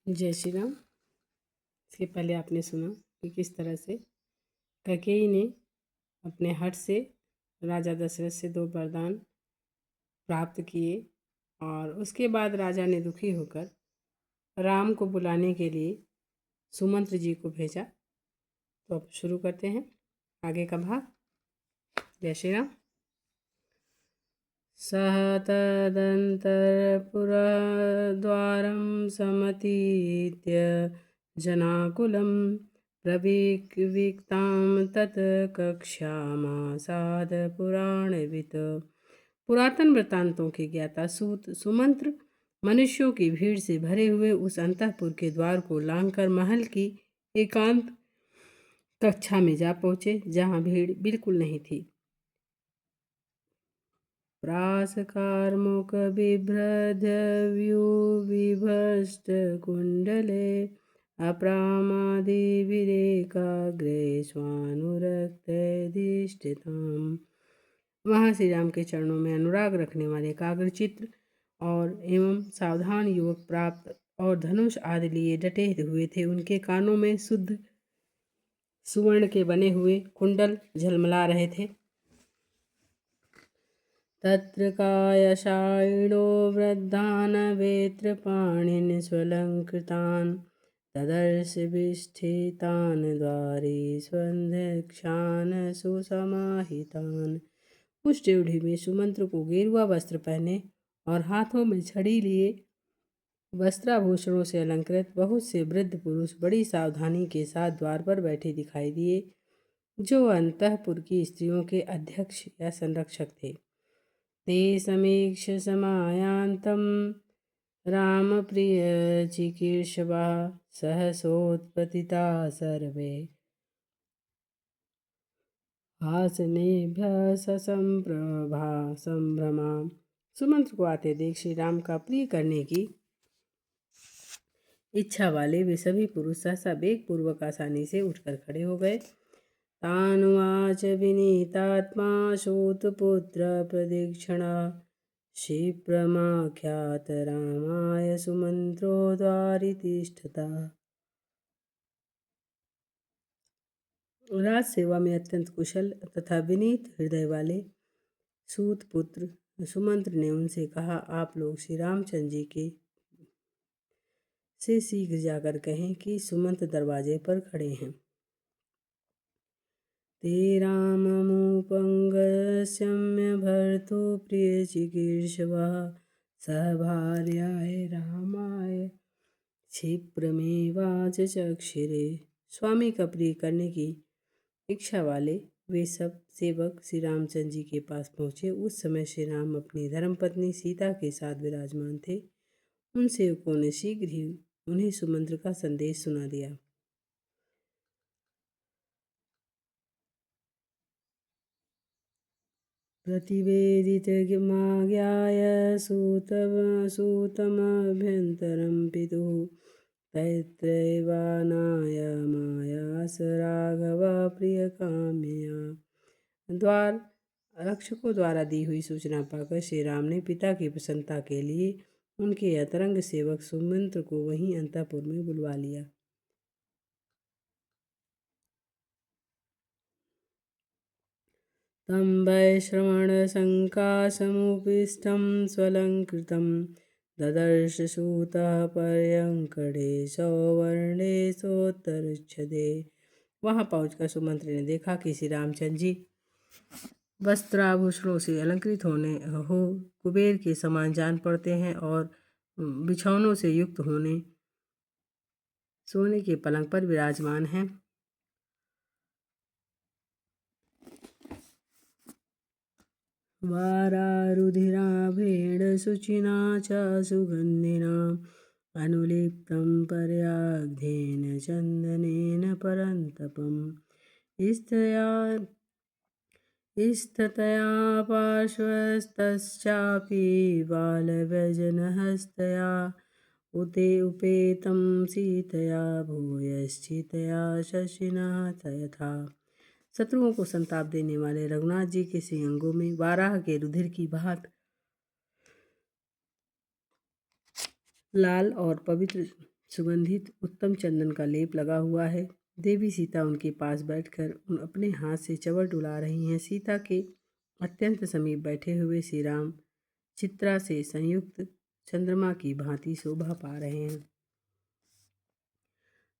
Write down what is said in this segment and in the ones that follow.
जय श्री राम। इसके पहले आपने सुना कि किस तरह से कैकेयी ने अपने हठ से राजा दशरथ से 2 वरदान प्राप्त किए और उसके बाद राजा ने दुखी होकर राम को बुलाने के लिए सुमंत्र जी को भेजा। तो अब शुरू करते हैं आगे का भाग। जय श्री राम। सह तदन्तरपुरद्वारं समतीत्य जनाकुलं प्रविक्तां तत् कक्ष्यामासाद पुराणवित्। पुरातन वृत्तांतों के ज्ञाता सूत सुमंत्र मनुष्यों की भीड़ से भरे हुए उस अंतःपुर के द्वार को लांघकर महल की एकांत कक्षा में जा पहुँचे, जहाँ भीड़ बिल्कुल नहीं थी। प्रासकारमुखबिभ्रद्व्यूविभस्तकुण्डले अप्रामादिविरेकाग्रे स्वानुरक्तधिष्ठिताम्। वहाँ श्री राम के चरणों में अनुराग रखने वाले एकाग्र चित्र और एवं सावधान युवक प्राप्त और धनुष आदि लिए डटे हुए थे। उनके कानों में शुद्ध सुवर्ण के बने हुए कुंडल झलमला रहे थे। तत्र कायशायिणो वृद्धान् वेत्रपाणिन् स्वलङ्कृतान् तदर्शिभिस्थितान् द्वारे स्वन्ध्यक्षान् सुसमाहितान्। उस ड्योढ़ी में सुमंत्र को गेरुआ वस्त्र पहने और हाथों में छड़ी लिए वस्त्राभूषणों से अलंकृत बहुत से वृद्ध पुरुष बड़ी सावधानी के साथ द्वार पर बैठे दिखाई दिए, जो अंतःपुर की स्त्रियों के अध्यक्ष या संरक्षक थे। ते समीक्ष समायान्तं रामप्रियचिकीर्षवा सहसोत्पतिता सर्वे आसनेभ्यः ससंप्रभा संभ्रमा। सुमंत्र को आते देख श्री राम का प्रिय करने की इच्छा वाले वे सभी पुरुष सहसा वेग पूर्वक आसानी से उठकर खड़े हो गए। तानुवाच विनीतात्मा सूतपुत्र प्रदीक्षिणा क्षिप्रमाख्यात रामाय सुमंत्रो द्वारि तिष्ठता। राज सेवा में अत्यंत कुशल तथा विनीत हृदय वाले सूत पुत्र सुमंत्र ने उनसे कहा, आप लोग श्री रामचंद्र जी के से शीघ्र जाकर कहें कि सुमंत्र दरवाजे पर खड़े हैं। ते राममुपंगस्यम्य भर्तु प्रिय चिकीर्षवा सह भार्याय रामाय क्षिप्रमेवाच चक्षिरे। स्वामी का प्रिय करने की इच्छा वाले वे सब सेवक श्री रामचंद्र जी के पास पहुँचे। उस समय श्री राम अपनी धर्मपत्नी सीता के साथ विराजमान थे। उन सेवकों ने शीघ्र ही उन्हें सुमंत्र का संदेश सुना दिया। प्रतिवेदितमाज्ञाय सूतमभ्यन्तरं पितुः तैत्रैवानाय मायास राघव प्रियकाम्यया। द्वार रक्षकों द्वारा दी हुई सूचना पाकर श्री राम ने पिता की प्रसन्नता के लिए उनके अतरंग सेवक सुमंत्र को वहीं अंतःपुर में बुलवा लिया। तं वैश्रवणसङ्काशमुपविष्टं स्वलङ्कृतं ददर्श सूतः पर्यङ्कणे सौवर्णेशोत्तरच्छदे। वहाँ पहुँचकर सुमंत्र ने देखा कि श्री रामचंद्र जी वस्त्राभूषणों से अलंकृत हो कुबेर के समान जान पड़ते हैं और बिछौनों से युक्त होने सोने के पलंग पर विराजमान हैं। वारारुधिराभेण शुचिना च सुगन्धिना अनुलिप्तं पर्याघ्रेण चन्दनेन परन्तपम्। स्थितया पार्श्वस्तश्चापि बालव्यजनहस्तया उपेतं सीतया भूयश्चितया शशिनः यथा। शत्रुओं को संताप देने वाले रघुनाथ जी के श्री अंगों में वाराह के रुधिर की भांति लाल और पवित्र सुगंधित उत्तम चंदन का लेप लगा हुआ है। देवी सीता उनके पास बैठकर अपने हाथ से चवर डुला रही हैं। सीता के अत्यंत समीप बैठे हुए श्री राम चित्रा से संयुक्त चंद्रमा की भांति शोभा पा रहे हैं।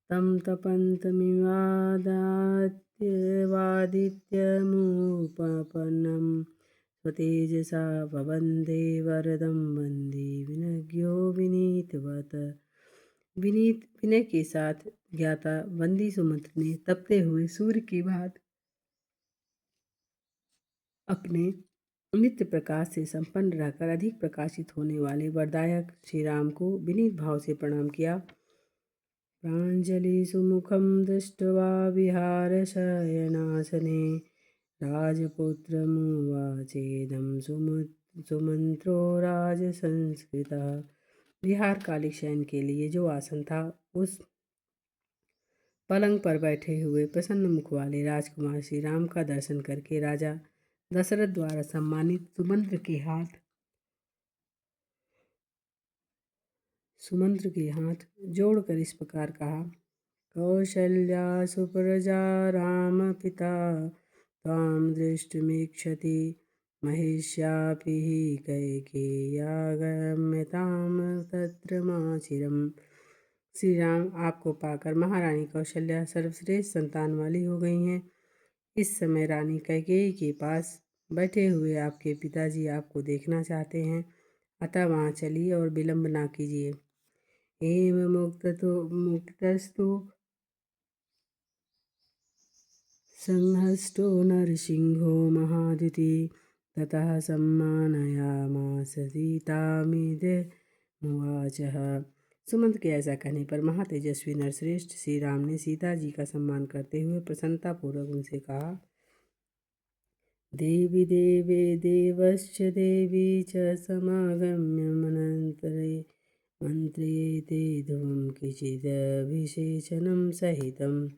तं तपन्तमिवादात्यवादित्यमुपपन्नं स्वतेजसा ववन्दे वरदं वन्दे विनज्ञो विनीतवत्। विनय के साथ ज्ञाता वंदी सुमंत्र ने तपते हुए सूर्य की भांति अपने नित्य प्रकाश से संपन्न रहकर अधिक प्रकाशित होने वाले वरदायक श्री राम को विनीत भाव से प्रणाम किया। प्राञ्जलि सुमुखं दृष्ट्वा विहारशयनासने राजपुत्रमुवाचेदं सुमंत्रो राजसंस्कृतः। विहार कालिक शयन के लिए जो आसन था, उस पलंग पर बैठे हुए प्रसन्न मुख वाले राजकुमार श्री राम का दर्शन करके राजा दशरथ द्वारा सम्मानित सुमंत्र के हाथ जोड़कर इस प्रकार कहा। कौशल्या सुप्रजा राम पिता त्वां दृष्टुमिच्छति महिष्यापि कैकेय्यागम्यतां तत्र माचिरम्। श्री राम आपको पाकर महारानी कौशल्या सर्वश्रेष्ठ संतान वाली हो गई हैं। इस समय रानी कैकेयी के पास बैठे हुए आपके पिताजी आपको देखना चाहते हैं, अतः वहाँ चलिए और विलंब ना कीजिए। एव मुक्तस्तु संहस्तो नरसिंहो महाद्युति ततः सम्मानयामास सीतामिदमुवाचः। सुमंत के ऐसा कहने पर महातेजस्वी नरश्रेष्ठ श्री राम ने सीता जी का सम्मान करते हुए प्रसन्नतापूर्वक उनसे कहा। देवी देवे देवश्च देवी च समागम्य मंत्रियेते ध्रुवं किंचिदभिषेचनं सहितम्।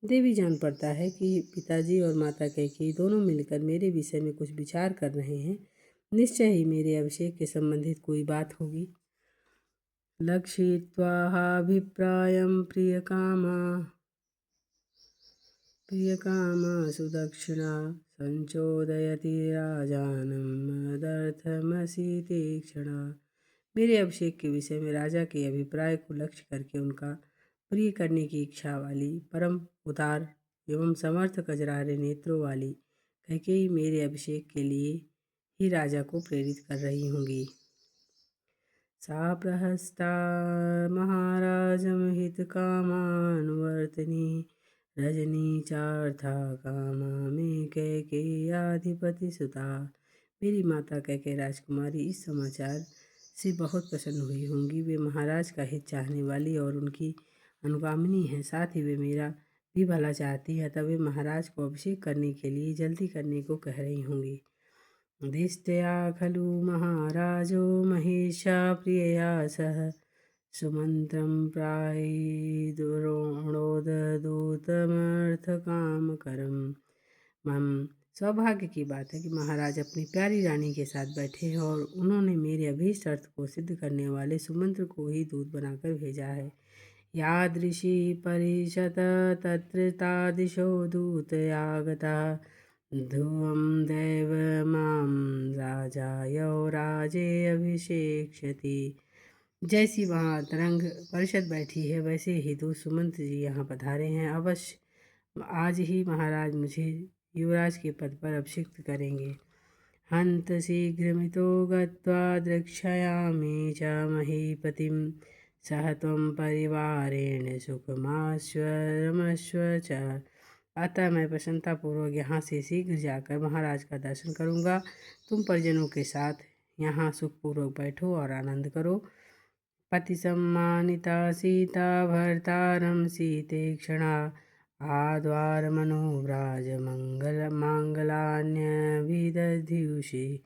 देवी जान पड़ता है कि पिताजी और माता कैकेयी दोनों मिलकर मेरे विषय में कुछ विचार कर रहे हैं। निश्चय ही मेरे अभिषेक के संबंधित कोई बात होगी। लक्षित्वाभिप्रायं प्रियकामा सुदक्षिणा संचोदयति राजानं मदर्थमसि तीक्ष्णा। मेरे अभिषेक के विषय में राजा के अभिप्राय को लक्ष्य करके उनका प्रिय करने की इच्छा वाली परम उदार एवं समर्थ कजरारे नेत्रों वाली कैकेयी मेरे अभिषेक के लिए ही राजा को प्रेरित कर रही होंगी। सा प्रहस्ता महाराजमहितकामानुवर्तिनी रजनी चार्था कामा में कैकेय्याधिपति सुता। मेरी माता कैकेयी राजकुमारी इस समाचार से बहुत प्रसन्न हुई होंगी। वे महाराज का हित चाहने वाली और उनकी अनुगामिनी हैं, साथ ही वे मेरा भी भला चाहती है, तब वे महाराज को अभिषेक करने के लिए जल्दी करने को कह रही होंगी। दिष्टया खलु महाराजो महिषा प्रियया सह सुमंत्रं प्रायिदुरोणोदूतमर्थकामकरम्। मम सौभाग्य की बात है कि महाराज अपनी प्यारी रानी के साथ बैठे हैं और उन्होंने मेरे अभीष्ट अर्थ को सिद्ध करने वाले सुमंत्र को ही दूत बनाकर भेजा है। यादृशी परिषत तत्र तादृशो दूतयागता ध्रुवं दैव मां राजायो राजे अभिषेक्षति। जैसी वहाँ तरंग परिषद बैठी है, वैसे ही दूत सुमंत्र जी यहाँ पधारे हैं। अवश्य आज ही महाराज मुझे युवराज के पद पर अभिषिक्त करेंगे। हंत शीघ्रमितो गत्वा द्रक्ष्यामि च महीपतिं सह त्वं परिवारेण सुखमाश्वरमश्व च। अतः मैं प्रसन्नतापूर्वक यहाँ से शीघ्र जाकर महाराज का दर्शन करूँगा। तुम परिजनों के साथ यहाँ सुखपूर्वक बैठो और आनंद करो। पति सम्मानिता सीता भर्तारं सीतेक्षणा आद्वार मनोव्राज मांगलान्यभिदध्युषे।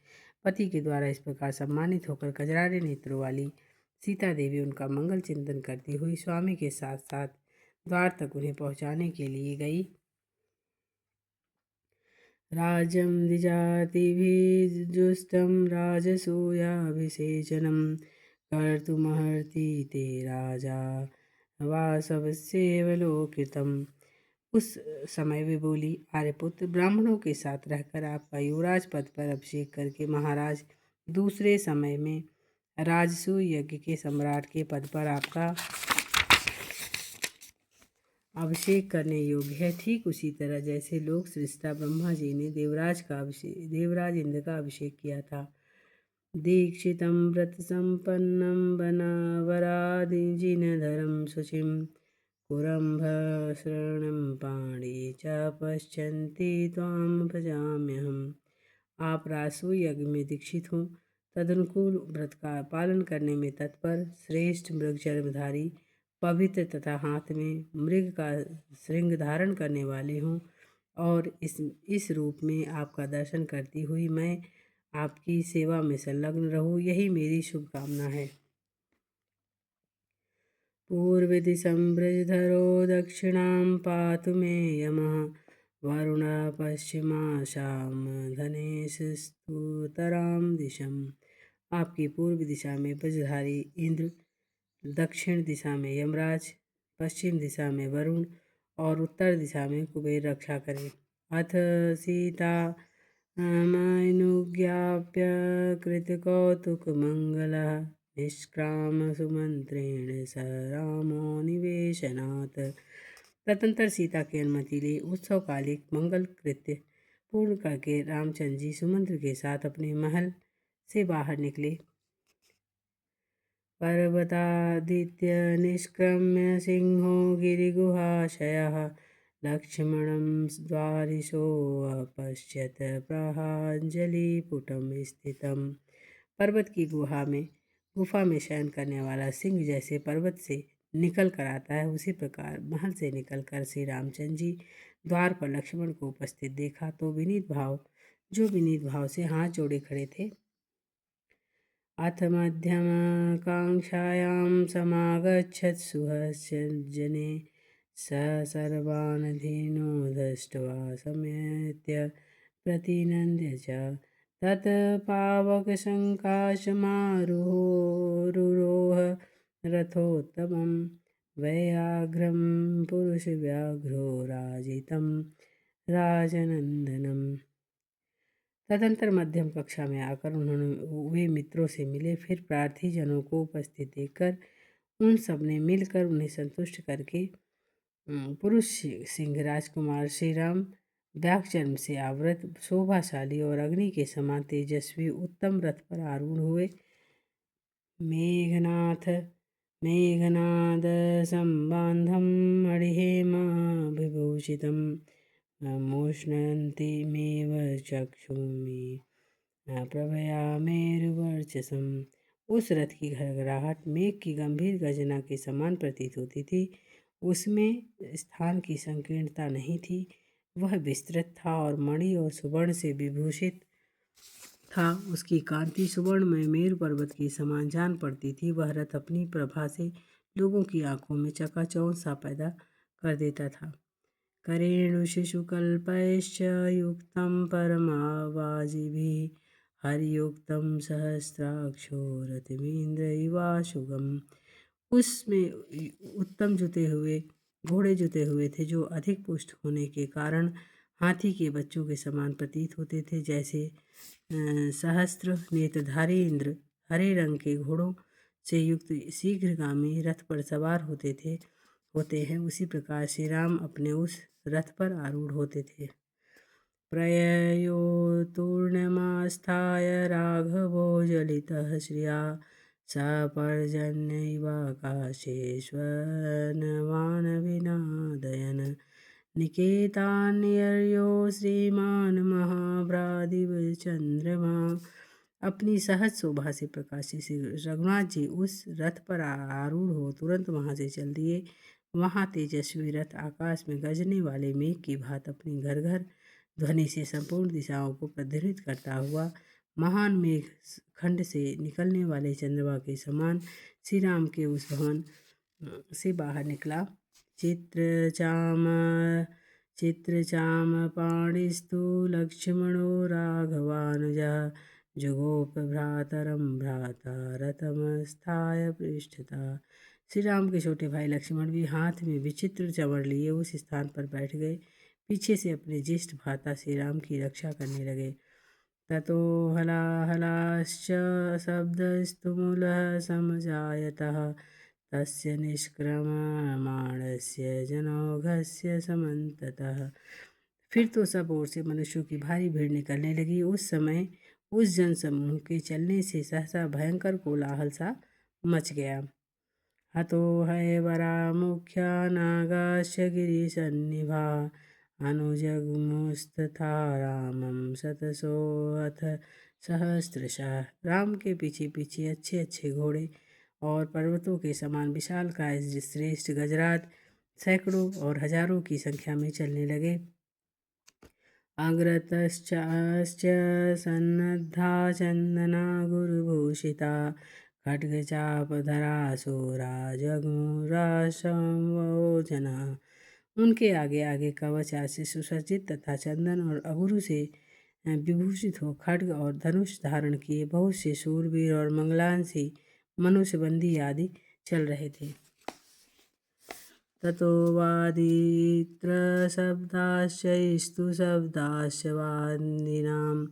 पति के द्वारा इस प्रकार सम्मानित होकर कजरारे नेत्रों वाली सीता देवी उनका मंगल चिंतन करती हुई स्वामी के साथ साथ द्वार तक उन्हें पहुँचाने के लिए गई। राज्यं द्विजातिभिर्जुष्टं राजसूयाभिषेचनं कर्तुमर्हति ते राजा वासवस्येवलोकितम्। उस समय वे बोली, आर्यपुत्र, ब्राह्मणों के साथ रहकर आपका युवराज पद पर अभिषेक करके महाराज दूसरे समय में राजसूय यज्ञ के सम्राट के पद पर आपका अभिषेक करने योग्य है। ठीक उसी तरह जैसे लोक सृष्टा ब्रह्मा जी ने देवराज इंद्र का अभिषेक किया था। दीक्षितं व्रत संपन्नं वरादिजिनधरं शुचिं कुरम्भशरणं पाणि च पश्यन्ति त्वां भजाम्यहम्। आप राजसूय यज्ञ में दीक्षित हों, तदनुकूल व्रत का पालन करने में तत्पर, श्रेष्ठ मृगचर्मधारी, पवित्र तथा हाथ में मृग का श्रृंग धारण करने वाले हों और इस रूप में आपका दर्शन करती हुई मैं आपकी सेवा में संलग्न रहूं, यही मेरी शुभकामना है। पूर्वदिशं वृषधरो दक्षिणां पातु मे यमः वरुणः पश्चिमाशां धनेशस्तुतरां दिशम्। आपकी पूर्व दिशा में वज्रधारी इंद्र, दक्षिण दिशा में यमराज, पश्चिम दिशा में वरुण और उत्तर दिशा में कुबेर रक्षा करें। अथ सीता मैनुज्ञाप्य कृतकौतुकमङ्गलः निष्क्रामसुमन्त्रेण स रामो निवेशनात्। तदनंतर सीता की अनुमति ले उत्सवकालिक मंगल कृत्य पूर्ण करके रामचंद्र जी सुमंत्र के साथ अपने महल से बाहर निकले। पर्वतादित्य निष्क्रम्य सिंहो गिरिगुहाशयः लक्ष्मणं द्वारिशोऽपश्यत् प्रहाञ्जलिपुटं स्थितम्। पर्वत की गुफा में शयन करने वाला सिंह जैसे पर्वत से निकल कर आता है, उसी प्रकार महल से निकलकर श्री रामचंद्र जी द्वार पर लक्ष्मण को उपस्थित देखा तो विनीत भाव से हाथ जोड़े खड़े थे। अथ मध्यमकाङ्क्षायां समागच्छत् सुहृजने स सर्वान् धेनो दृष्ट्वा समेत्य प्रतिनन्द्य च तत् पावकसङ्काशमारुरोह रथोत्तमं व्याघ्रं पुरुषव्याघ्रो राजितं राजनंदनम। तदंतर मध्यम कक्षा में आकर उन्होंने वे मित्रों से मिले। फिर प्रार्थी जनों को उपस्थित देखकर उन सब ने मिलकर उन्हें संतुष्ट करके पुरुष सिंह राजकुमार श्री राम व्याघ्रचर्म से आवृत, शोभाशाली और अग्नि के समान तेजस्वी उत्तम रथ पर आरूढ़ हुए। मेघनाद संबांधम मणिहेम विभूषितम मोष्णन्तिमेव चक्षुषी प्रभया मेरुवर्चसम्। उस रथ की घरघराहट मेघ की गंभीर गर्जना के समान प्रतीत होती थी। उसमें स्थान की संकीर्णता नहीं थी। वह विस्तृत था और मणि और सुवर्ण से विभूषित था। उसकी कांति सुवर्ण में मेरु पर्वत की समान जान पड़ती थी। वह रथ अपनी प्रभा से लोगों की आंखों में चकाचौंध सा पैदा कर देता था। करेणुशिशुकल्पैश्च युक्तं परमावाजिभिः हरियुक्तं सहस्राक्षो रतिमिन्द्रइवाशुगम्। उसमें उत्तम घोड़े जुते हुए थे, जो अधिक पुष्ट होने के कारण हाथी के बच्चों के समान प्रतीत होते थे। जैसे सहस्त्र नेत्रधारी इंद्र हरे रंग के घोड़ों से युक्त शीघ्रगामी रथ पर सवार होते हैं, उसी प्रकार श्री राम अपने उस रथ पर आरूढ़ होते थे। प्रययो तूर्णमास्थाय राघवो जलितः श्रिया सपर्जन्यैवाकाशे स्वनवानभिनादयन् निकेतान्यर्यो श्रीमान महाभ्रादिव चंद्रमा। अपनी सहज शोभा से प्रकाशित श्री रघुनाथ जी उस रथ पर आरूढ़ हो तुरंत वहां से चल दिए। वहां तेजस्वी रथ आकाश में गरजने वाले मेघ की भांति अपनी घर घर ध्वनि से संपूर्ण दिशाओं को प्रज्वलित करता हुआ महान मेघ खंड से निकलने वाले चंद्रमा के समान श्री राम के उस भवन से बाहर निकला। चित्रचाम पाणिस्तु लक्ष्मणो राघवानुजः जुगोप भ्रातरं भ्राता रथमस्थाय पृष्ठतः श्री राम के छोटे भाई लक्ष्मण भी हाथ में विचित्र चंवर लिए उस स्थान पर बैठ गए। पीछे से अपने ज्येष्ठ भ्राता श्री राम की रक्षा करने लगे। ततो हलाहलाश्च शब्दस्तु मूलः समजायतः तस्य निष्क्रममाणस्य जनौघस्य समन्ततः। फिर तो सब ओर से मनुष्यों की भारी भीड़ निकलने लगी। उस समय उस जनसमूह के चलने से सहसा भयंकर कोलाहल सा मच गया। हतो हैवरा मुख्या नागाश्च गिरिसन्निभा अनुजग्मुस्तथा रामं शतशोऽथ सहस्रशः। राम के पीछे पीछे अच्छे अच्छे घोड़े और पर्वतों के समान विशालकाय श्रेष्ठ गजराज सैकड़ों और हजारों की संख्या में चलने लगे। अग्रतश्चाश्च सन्नद्धा चन्दना गुरुभूषिता खड्गचापधरा शूरा जग्मुराशंवोजना। उनके आगे आगे कवच आदि से सुसज्जित तथा चंदन और अगुरु से विभूषित हो खड्ग और धनुष धारण किए बहुत से शूरवीर और मंगलांसी मनुष्य बंदी आदि चल रहे थे। ततो वादित्रशब्दाश्च स्तुशब्दाश्च वादिनां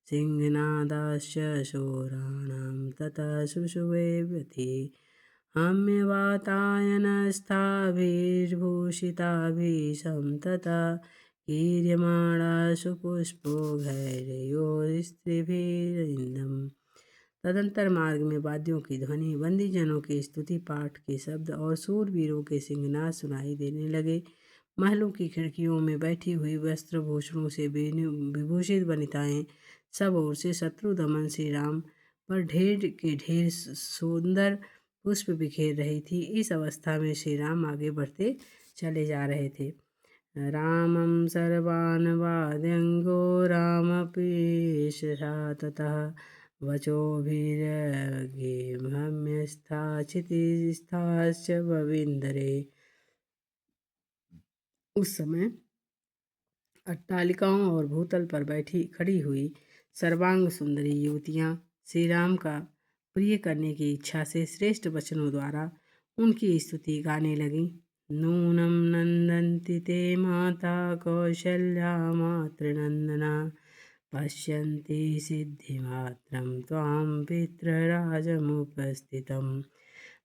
सिंहनादाश्च शूराणां ततः शुशुवे व्यथि हम्यवातायनस्थाभिर्भूषिताभिषं तथा कीर्यमाणासु पुष्पोघैर्यो स्त्रीभिरिन्दम्। तदंतर मार्ग में वाद्यों की ध्वनि, बंदीजनों के स्तुति पाठ के शब्द और सूरवीरों के सिंहनाद सुनाई देने लगे। महलों की खिड़कियों में बैठी हुई वस्त्रभूषणों से विभूषित वनिताएं सब ओर से शत्रु दमन श्री राम पर ढेर के ढेर सुंदर पुष्प बिखेर रही थी। इस अवस्था में श्री राम आगे बढ़ते चले जा रहे थे। रामं सर्वान् वाद्यंगो रामपीशा ततः वचोभिर्गेमहम्यस्था क्षितिस्थाश्च वविन्दरे। उस समय अट्टालिकाओं और भूतल पर बैठी खड़ी हुई सर्वांग सुंदरी युवतियां श्री राम का प्रिय करने की इच्छा से श्रेष्ठ वचनों द्वारा उनकी स्तुति गाने लगी। नूनं नन्दन्ति ते माता कौशल्या मातृनन्दना पश्यन्ति सिद्धिमात्रं त्वां पितृराजमुपस्थितम्।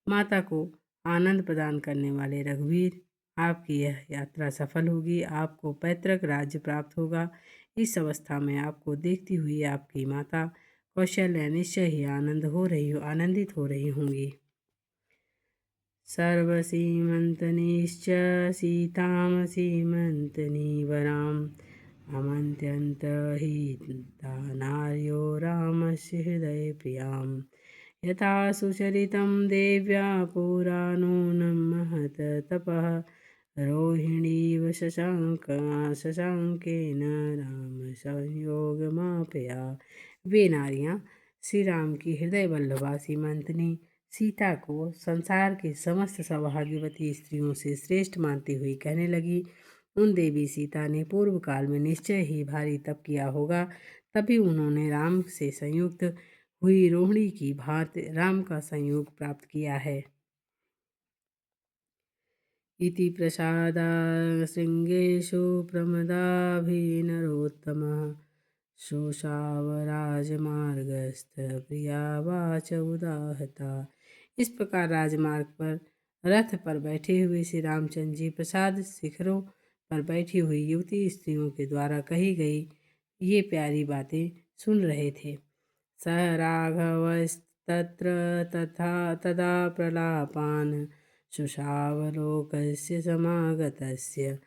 माता को आनंद प्रदान करने वाले रघुवीर, आपकी यह यात्रा सफल होगी, आपको पैतृक राज्य प्राप्त होगा। इस अवस्था में आपको देखती हुई आपकी माता कौशल्या निश्चय ही आनंदित हो रही होंगी। सर्वसीमन्तनीश्च सीतां सीमन्तनी वराम् अमन्त्यन्त हि नार्यो रामस्य हृदये प्रियाम्। यथा सुचरितं देव्या पुरा नूनं महत् तपः रोहिणीव शशांकेन राम संयोगमापया। वे नारियां श्री राम की हृदय वल्लभा सीमंतनी सीता को संसार के समस्त सौभाग्यवती स्त्रियों से श्रेष्ठ मानती हुई कहने लगी। उन देवी सीता ने पूर्व काल में निश्चय ही भारी तप किया होगा, तभी उन्होंने राम से संयुक्त हुई रोहिणी की भांति राम का संयोग प्राप्त किया है। इति प्रसादा श्रृंगेषु प्रमदाभिनरोत्तमः शोषावराजमार्गस्थ प्रिया वाच उदाहता। इस प्रकार राजमार्ग पर रथ पर बैठे हुए श्री रामचंद्र जी प्रसाद शिखरों पर बैठी हुई युवती स्त्रियों के द्वारा कही गई ये प्यारी बातें सुन रहे थे। स राघवस्तत्र तदा प्रलापान् शुशावलोकस्य समागतस्य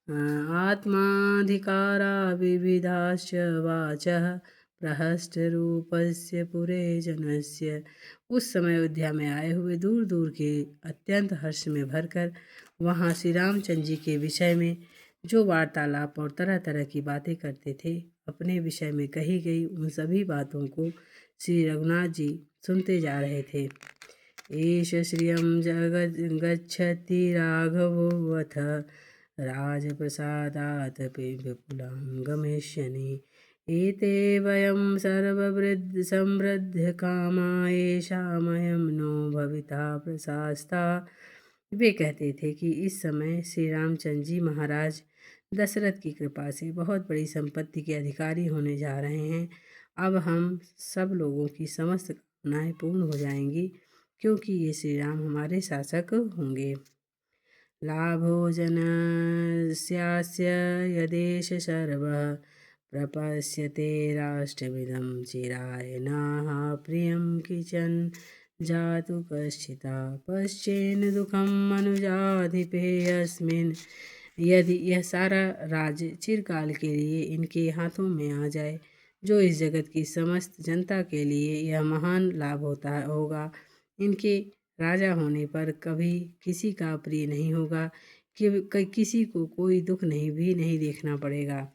आत्माधिकाराविविधाश्च वाचः प्रहष्टरूपस्य पुरे जनस्य। उस समय अयोध्या में आए हुए दूर दूर के अत्यंत हर्ष में भरकर वहाँ श्री रामचंद्र जी के विषय में जो वार्तालाप और तरह तरह की बातें करते थे, अपने विषय में कही गई उन सभी बातों को श्री रघुनाथ जी सुनते जा रहे थे। एष श्रियं गच्छति राघवोऽथ राजप्रसादात् विपुलां गमिष्यति। एते वयं समृद्धकामा येषामयं नो भविता प्रशास्ता। वे कहते थे कि इस समय श्री रामचंद्र जी महाराज दशरथ की कृपा से बहुत बड़ी संपत्ति के अधिकारी होने जा रहे हैं। अब हम सब लोगों की समस्त कामनाएं पूर्ण हो जाएंगी, क्योंकि ये श्री राम हमारे शासक होंगे। लाभो जनस्यास्य यदेश सर्वः प्रपश्यते राष्ट्रमिदं चिराय नाह प्रियं किचन जातु कश्चिता पश्चेन दुखम मनुजाधिपेयस्मिन्। यदि यह सारा राज्य चिरकाल के लिए इनके हाथों में आ जाए, जो इस जगत की समस्त जनता के लिए यह महान लाभ होगा। इनके राजा होने पर कभी किसी का प्रिय नहीं होगा, कि किसी को कोई दुख भी नहीं देखना पड़ेगा।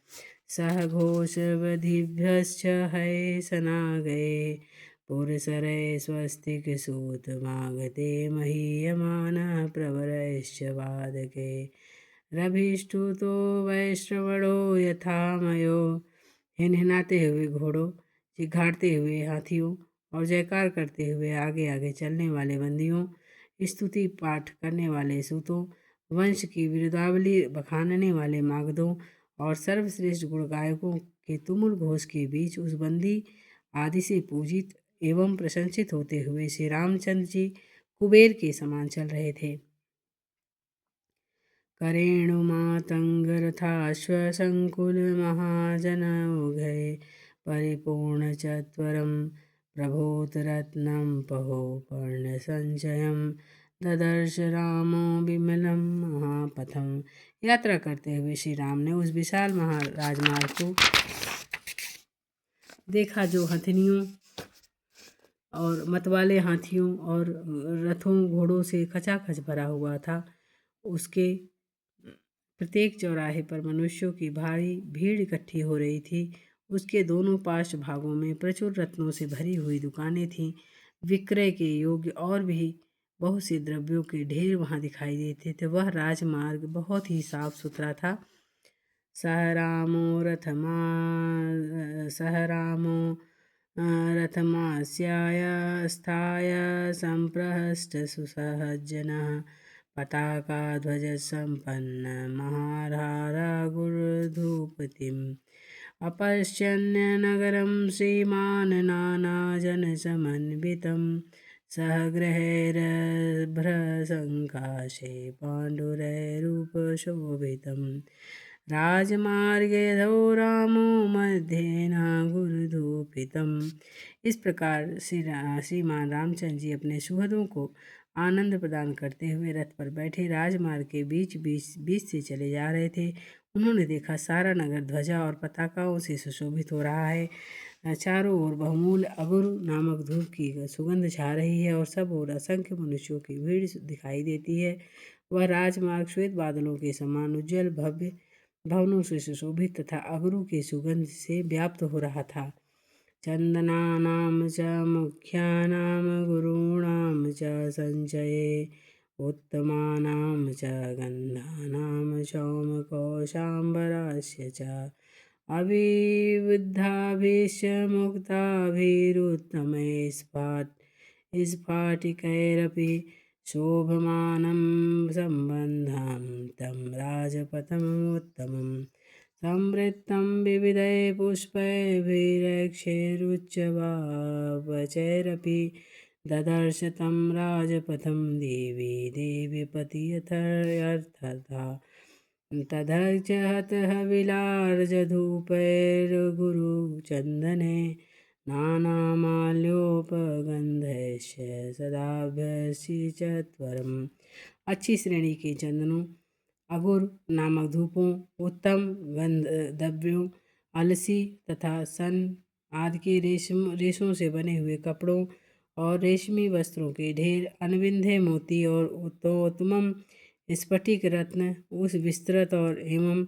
सह घोष वधिभ्यश्च है सनागये पुरसरे स्वस्तिक सूत मागते महीयमानः प्रवरैश्च वादके रभिष्ठुतो वैश्रवणो यथामयो। हिनहिनाते हुए घोड़ों, चिघाड़ते हुए हाथियों और जयकार करते हुए आगे आगे चलने वाले बंदियों, स्तुति पाठ करने वाले सूतों, वंश की बिरुदावली बखानने वाले मागधों और सर्वश्रेष्ठ गुण गायकों के तुमुल घोष के बीच उस बंदी आदि से पूजित एवं प्रशंसित होते हुए श्री रामचंद्र जी कुबेर के समान चल रहे थे। करेणुमातङ्गरथाश्वसङ्कुल महाजनौघे परिपूर्ण चत्वरं प्रभूतरत्नं पहो पर्णसञ्चयं ददर्श रामो विमलं महापथम। यात्रा करते हुए श्री राम ने उस विशाल महाराजमार्ग को देखा, जो हथनियों और मतवाले हाथियों और रथों घोड़ों से खचाखच भरा हुआ था। उसके प्रत्येक चौराहे पर मनुष्यों की भारी भीड़ इकट्ठी हो रही थी। उसके दोनों पार्श्व भागों में प्रचुर रत्नों से भरी हुई दुकानें थीं। विक्रय के योग्य और भी बहुत से द्रव्यों के ढेर वहां दिखाई देते थे। वह राजमार्ग बहुत ही साफ सुथरा था। सह रामो रथमास्याय स्थाय संप्रहस्त सुसहजनः पताका ध्वज संपन्न महाधारा गुरुधूपतिम् अपश्यन्य नगरं श्रीमान् नानाजनसमन्वितं सहगृहैर्भ्रसङ्काशे पाण्डुरैरूपशोभितं राजमार्गेऽधो रामो मध्येन गुरुधूपितम्। इस प्रकार श्रीमान रामचंद्र जी अपने सुहृदों को आनंद प्रदान करते हुए रथ पर बैठे राजमार्ग के बीच से चले जा रहे थे। उन्होंने देखा सारा नगर ध्वजा और पताकाओं से सुशोभित हो रहा है। चारों ओर बहुमूल्य अगुरु नामक धूप की सुगंध छा रही है और सब ओर असंख्य मनुष्यों की भीड़ दिखाई देती है। वह राजमार्ग श्वेत बादलों के समान उज्जवल भव्य भवनों से सुशोभित तथा अगुरु के सुगंध से व्याप्त हो रहा था। चंदनानां च मुख्यानां गुरूणां च संचये उत्तमानां च गन्धानां सौमकोशाम्बरस्य च अभिवृद्धाभिश्च मुक्ताभिरुत्तमैः स्फाटिकैरपि शोभमानं सम्बन्धं तं राजपथमुत्तमम् समृद्धं विविधैः पुष्पैर्भिरक्षैरुच्चवावचैरपि ददर्श तं राजपथं देवी देवीपति यथार्थता तदर्च हतः विलार्जधूपैर्गुरुचन्दने नानामाल्योपगन्धैश्च सदाभ्यसि चत्वरम्। अच्छी श्रेणी के चंदनों, अगुर नामक धूपों, उत्तम गंधद्रव्यों, अलसी तथा सन आदि के रेशों से बने हुए कपड़ों और रेशमी वस्त्रों के ढेर, अनबिंधे मोती और उत्तम स्फटिक रत्न उस विस्तृत और एवं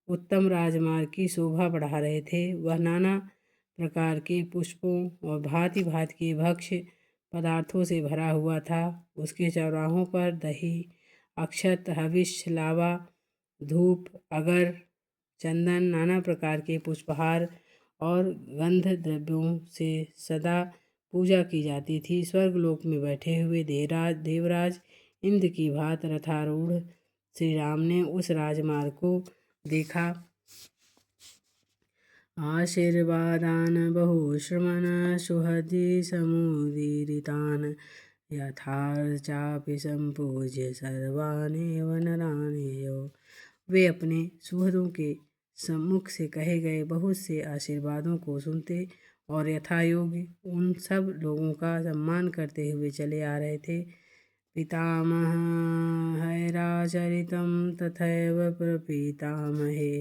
उत्तम राजमार्ग की शोभा बढ़ा रहे थे। वह नाना प्रकार के पुष्पों और भांति भांति के भक्ष्य पदार्थों से भरा हुआ था। उसके चौराहों पर दही, अक्षत, हविष्य, लावा, धूप, अगर, चंदन, नाना प्रकार के पुष्पहार और गंध द्रव्यों से सदा पूजा की जाती थी। स्वर्गलोक में बैठे हुए देवराज इंद्र की भांति रथारूढ़ श्री राम ने उस राजमार्ग को देखा। आशीर्वादान बहुश्रमण सुहृदि समुदीरितान् यथार्चापि संपूज्य सर्वानेव नरानेयो। वे अपने सुहृदों के सम्मुख से कहे गए बहुत से आशीर्वादों को सुनते और यथायोग्य उन सब लोगों का सम्मान करते हुए चले आ रहे थे। पितामह हैराचरितं तथैव प्रपितामहे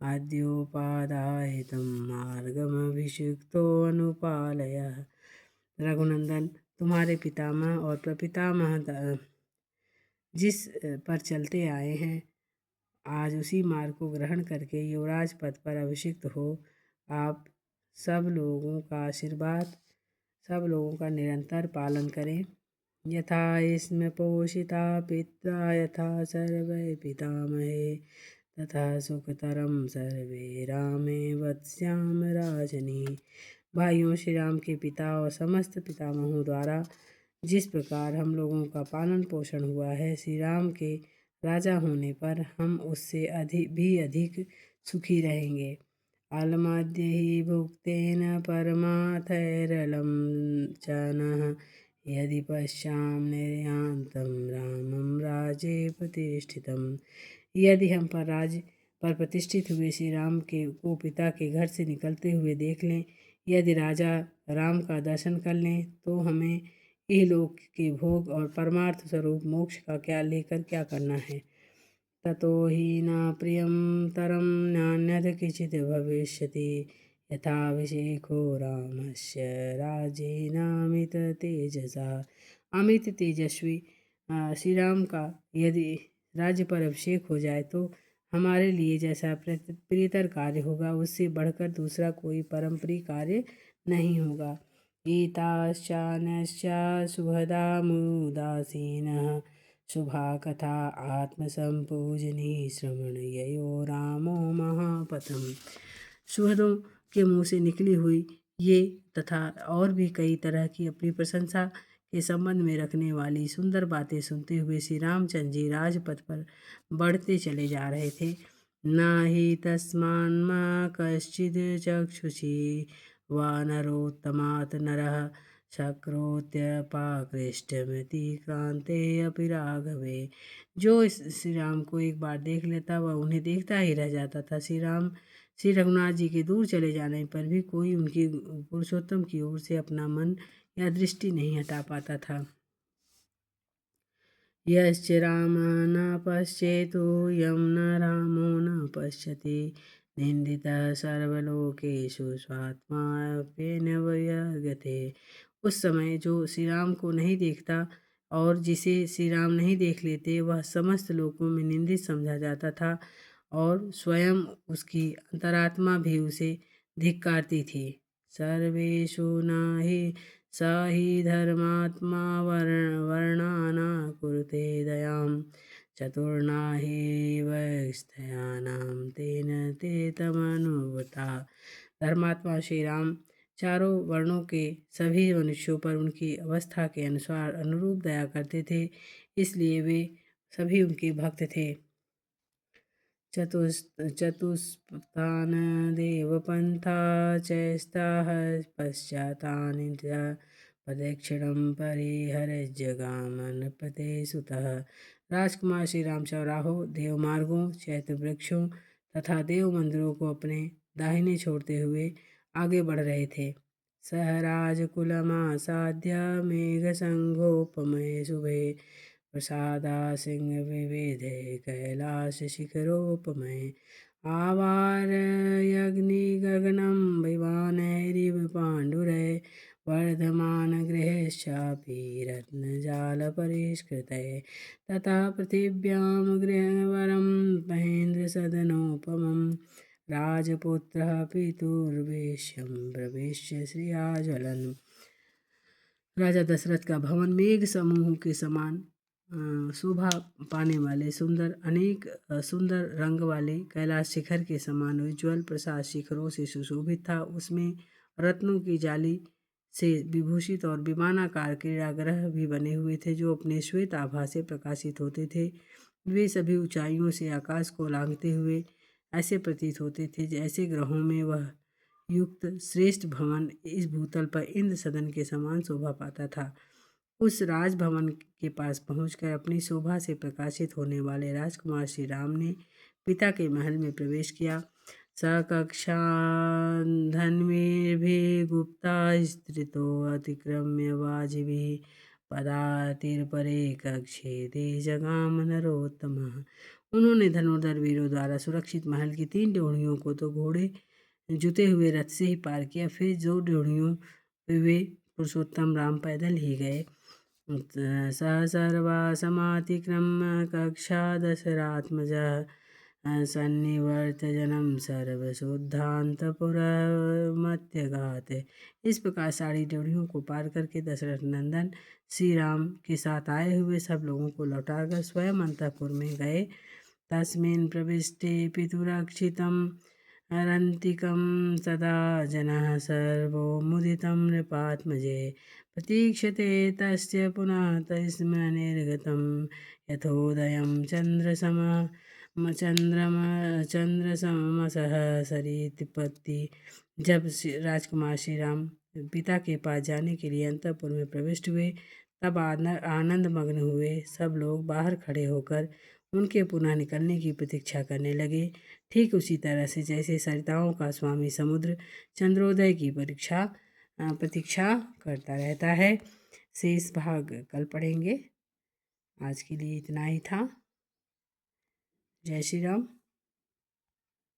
आद्योपादायितं मार्गमभिषिक्तो अनुपालयः। रघुनंदन, तुम्हारे पितामह और प्रपितामह जिस पर चलते आए हैं, आज उसी मार्ग को ग्रहण करके युवराज पद पर अभिषिक्त हो। आप सब लोगों का आशीर्वाद, सब लोगों का निरंतर पालन करें। यथा स्म पोषिता पित्रा यथा सर्वे पितामहे तथा सुखतरम सर्वे रामे वत्स्याम राजनी। भाइयों, श्री राम के पिता और समस्त पितामहों द्वारा जिस प्रकार हम लोगों का पालन पोषण हुआ है, श्री राम के राजा होने पर हम उससे अधिक सुखी रहेंगे। अलमद्य हि भुक्तेन परमाथैरलं च नः यदि पश्याम निर्यान्तं रामं राज्ये प्रतिष्ठितम्। यदि हम पर प्रतिष्ठित हुए श्री राम को पिता के घर से निकलते हुए देख लें, यदि राजा राम का दर्शन कर लें, तो हमें इहलोक के भोग और परमार्थ स्वरूप मोक्ष का क्या करना है। ततो हि न प्रियं तरं नान्यत् किंचित् भविष्यति यथाभिषेको रामस्य राज्येन अमित तेजसा। अमित तेजस्वी श्री राम का यदि राज्य पर अभिषेक हो जाए तो हमारे लिए जैसा प्रियतर कार्य होगा, उससे बढ़कर दूसरा कोई परम प्रिय कार्य नहीं होगा। एताश्चान्यश्च सुहृदा मुदासीनः शुभा कथा आत्मसंपूजनी श्रवणयो रामो महापथम। सुहृदों के मुँह से निकली हुई ये तथा और भी कई तरह की अपनी प्रशंसा के संबंध में रखने वाली सुंदर बातें सुनते हुए श्री रामचंद्र जी राजपथ पर बढ़ते चले जा रहे थे। न हि तस्मान्मा कश्चिद् चक्षुषी वानरोत्तमात् नरः शक्रोत्यपाकृष्टमिति क्रांते अपि राघवे। जो श्री राम को एक बार देख लेता वह उन्हें देखता ही रह जाता था। श्री रघुनाथ जी के दूर चले जाने पर भी कोई उनकी पुरुषोत्तम की ओर से अपना मन या दृष्टि नहीं हटा पाता था। यश्च राम न पश्येतो यं न रामो न पश्यति निंदितः सर्वलोकेषु स्वात्माप्येन वियज्ञते। उस समय जो श्री राम को नहीं देखता और जिसे श्री राम नहीं देख लेते, वह समस्त लोकों में निंदित समझा जाता था और स्वयं उसकी अंतरात्मा भी उसे धिक्कारती थी। सर्वेषु न हि स हि धर्मात्मा वर्णाना कुरुते दयां चतुर्ना हि वैस्थयानां तेन ते तमनुभूता। धर्मात्मा श्री राम चारों वर्णों के सभी मनुष्यों पर उनकी अवस्था के अनुसार अनुरूप दया करते थे, इसलिए वे सभी उनके भक्त थे। चतुष्पथान् देवपन्था चैस्ताः पश्चातानि च प्रदक्षिणं परिहरज्जगामनपते सुतः। राजकुमार श्री राम चौराहों, देव मार्गों, चैत्र वृक्षों तथा देव मंदिरों को अपने दाहिने छोड़ते हुए आगे बढ़ रहे थे। सह राजकुलमासाद्य मेघसंघोपमये शुभे प्रसादा सिंह विविधे कैलाश शिखरोपमये आवारयग्निगगनं विमानैरिव पाण्डुरैः वर्धमान गृहश्चापि रत्नजालपरिष्कृतैः ततः पृथिव्यां गृहवरं महेन्द्रसदनोपमं राजपुत्रः पितुर्वेश्यं प्रविश्य श्रिया ज्वलन्। राजा दशरथ का भवन मेघ समूह के समान शोभा पाने वाले सुंदर रंग वाले कैलाश शिखर के समान उज्ज्वल प्रसाद शिखरों से सुशोभित था। उसमें रत्नों की जाली से विभूषित और विमानाकार क्रीड़ागृह भी बने हुए थे, जो अपने श्वेत आभा से प्रकाशित होते थे। वे सभी ऊंचाइयों से आकाश को लांघते हुए ऐसे प्रतीत होते थे जैसे ग्रहों में वह युक्त श्रेष्ठ भवन इस भूतल पर इंद्र सदन के समान शोभा पाता था। उस राजभवन के पास पहुंचकर अपनी शोभा से प्रकाशित होने वाले राजकुमार श्री राम ने पिता के महल में प्रवेश किया। सकक्षान्धन्वीर्भिः गुप्ता स्त्रितो अतिक्रम्य वाजिभिः पदातिर्परे कक्षे ते जगाम नरोत्तमः। उन्होंने धनुर्धर वीरों द्वारा सुरक्षित महल की 3 ड्योढ़ियों को तो घोड़े जुते हुए रथ से ही पार किया, फिर 2 ड्योढ़ियों पे वे पुरुषोत्तम राम पैदल ही गए। स सर्वा समातिक्रम्य कक्षा दशरात्मजः सन्निवर्तजनं सर्वशुद्धान्तपुरमत्यगात्। इस प्रकार सारी ड्योढ़ियों को पार करके दशरथ नंदन श्री राम के साथ आए हुए सब लोगों को लौटाकर स्वयं अंतःपुर में गए। तस्मिन् प्रविष्टे पितुरक्षितं रन्तिकं तदा जनः सर्वो मुदितं नृपात्मजे प्रतीक्षते तस्य पुनः तस्मै निर्गतं यथोदयं चंद्रमसः सरित्पत्ति। जब राजकुमार श्री राम पिता के पास जाने के लिए अंतःपुर में प्रविष्ट हुए, तब आनंद मग्न हुए सब लोग बाहर खड़े होकर उनके पुनः निकलने की प्रतीक्षा करने लगे। ठीक उसी तरह से जैसे सरिताओं का स्वामी समुद्र चंद्रोदय की प्रतीक्षा करता रहता है। शेष भाग कल पढ़ेंगे। आज के लिए इतना ही था। जय श्री राम।